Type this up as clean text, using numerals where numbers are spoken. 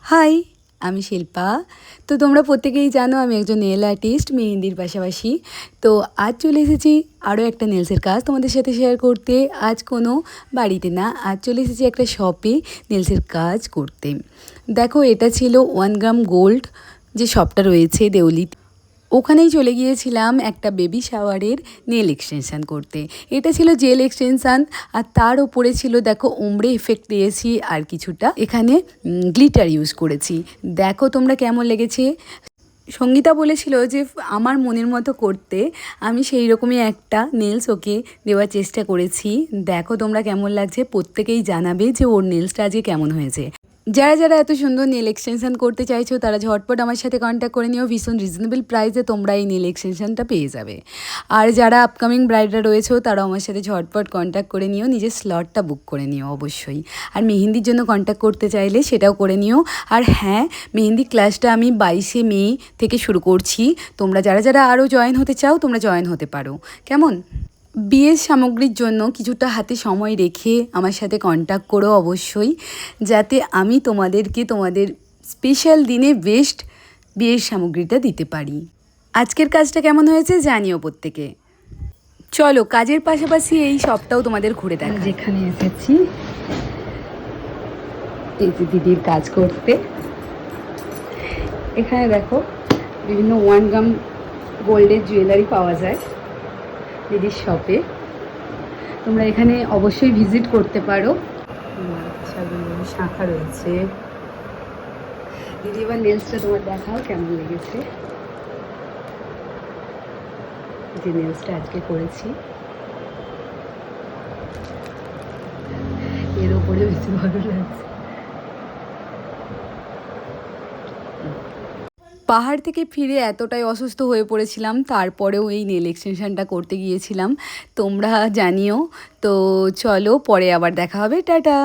High, আমি শিল্পা। তো তোমরা প্রত্যেকেই জানো আমি একজন নেল আর্টিস্ট মেহেন্দির পাশাপাশি। তো আজ চলে এসেছি আরও একটা নেলসের কাজ তোমাদের সাথে শেয়ার করতে। আজ কোনো বাড়িতে না, আজ চলে এসেছি একটা শপে নেলসের কাজ করতে। দেখো, এটা ছিল 1 গ্রাম গোল্ড যে শপটা রয়েছে দেউলিতে, ওখানেই চলে গিয়েছিলাম একটা বেবি শাওয়ারের নেল এক্সটেনশান করতে। এটা ছিল জেল এক্সটেনশান, আর তার ওপরে ছিল দেখো ওমব্রে এফেক্ট দিয়েছি, আর কিছুটা এখানে গ্লিটার ইউজ করেছি। দেখো তোমরা কেমন লেগেছে। সঙ্গীতা বলেছিল যে আমার মনের মতো করতে, আমি সেই রকমই একটা নেলস ওকে দেওয়ার চেষ্টা করেছি। দেখো তোমরা কেমন লাগছে, প্রত্যেকেই জানাবে যে ওর নেলসটা আজকে কেমন হয়েছে। যারা যারা এত সুন্দর নেল এক্সটেনশান করতে চাইছো তারা ঝটপট আমার সাথে কন্ট্যাক্ট করে নিও। ভীষণ রিজনেবল প্রাইসে তোমরা এই নেল এক্সটেনশানটা পেয়ে যাবে। আর যারা আপকামিং ব্রাইডরা রয়েছো তারাও আমার সাথে ঝটপট কন্ট্যাক্ট করে নিও, নিজের স্লটটা বুক করে নিও অবশ্যই। আর মেহেন্দির জন্য কন্ট্যাক্ট করতে চাইলে সেটাও করে নিও। আর হ্যাঁ, মেহেন্দি ক্লাসটা আমি 22শে মে থেকে শুরু করছি। তোমরা যারা যারা আরও জয়েন হতে চাও তোমরা জয়েন হতে পারো। কেমন? বিয়ের সামগ্রীর জন্য কিছুটা হাতে সময় রেখে আমার সাথে কন্ট্যাক্ট করো অবশ্যই, যাতে আমি তোমাদেরকে তোমাদের স্পেশাল দিনে বেস্ট বিয়ের সামগ্রীটা দিতে পারি। আজকের কাজটা কেমন হয়েছে জানিও প্রত্যেকে। চলো, কাজের পাশাপাশি এই সবটাও তোমাদের ঘুরে দেখা। যেখানে এসেছি এই যে দিদির কাজ করতে, এখানে দেখো বিভিন্ন 1 গ্রাম গোল্ডের জুয়েলারি পাওয়া যায় দিদির শপে। তোমরা এখানে অবশ্যই ভিজিট করতে পারো। শাঁখা রয়েছে। দিদি, এবার নেলসটা তোমার দেখাও কেমন লেগেছে। যে নেলসটা আজকে করেছি এর ওপরে বেশি ভালো লাগছে। পাহাড় থেকে ফিরে এতটাই অসুস্থ হয়ে পড়েছিলাম, তারপরেও এই নেল এক্সটেনশানটা করতে গিয়েছিলাম। তোমরা জানিও। তো চলো, পরে আবার দেখা হবে। টাটা।